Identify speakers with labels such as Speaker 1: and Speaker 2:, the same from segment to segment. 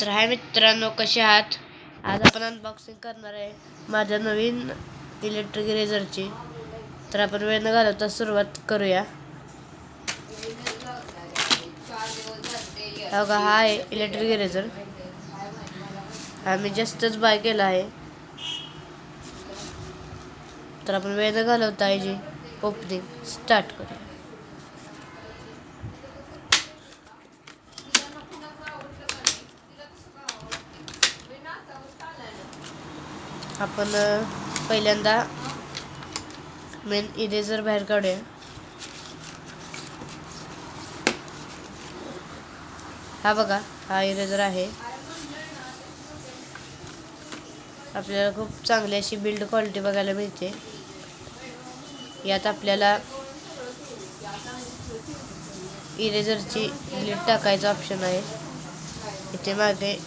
Speaker 1: तर हाय मित्रांनो, कसे आहात? आज आपण अनबॉक्सिंग करणार आहे माझ्या नवीन इलेक्ट्रिक इरेझरची. तर आपण वेळ न घालवता सुरुवात करूया. बघा, हा आहे इलेक्ट्रिक इरेझर. हा मी जस्टच बाय केला आहे. तर आपण वेळ न घालवता याची ओपनिंग स्टार्ट करूया. आपण पहिल्यांदा मेन इरेझर बाहेर काढूया. हा बघा, हा इरेझर आहे. आपल्याला खूप चांगली अशी बिल्ड क्वालिटी बघायला मिळते. यात आपल्याला इरेझरची लिड टाकायचा ऑप्शन आहे. इथे मागे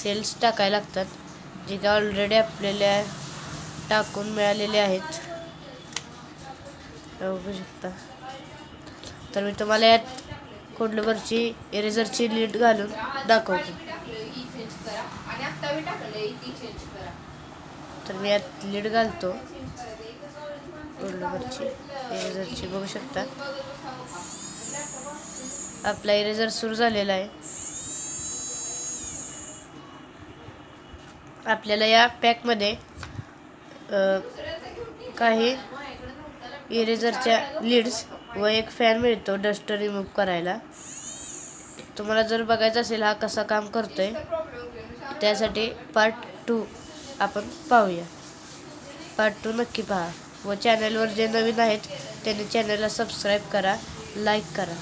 Speaker 1: सेल्स टाकायला लागतात, जे की ऑलरेडी आपल्याला टाकून मिळालेले आहेत, बघू शकता. तर मी तुम्हाला यात कोडलवरची इरेझरची लीड घालून दाखवतो. तर मी यात लीड घालतो कोडलवरची इरेझरची, बघू शकता. आपला इरेझर सुरू झालेला आहे. आपल्याला या पॅकमध्ये काही इरेझरच्या लीड्स व एक फॅन मिळतो डस्ट रिमूव्ह करायला. तुम्हाला जर बघायचं असेल हा कसा काम करतोय, त्यासाठी पार्ट 2 आपण पाहूया. पार्ट 2 नक्की पहा. व चॅनलवर जे नवीन आहेत त्यांनी चॅनलला सबस्क्राईब करा, लाईक करा.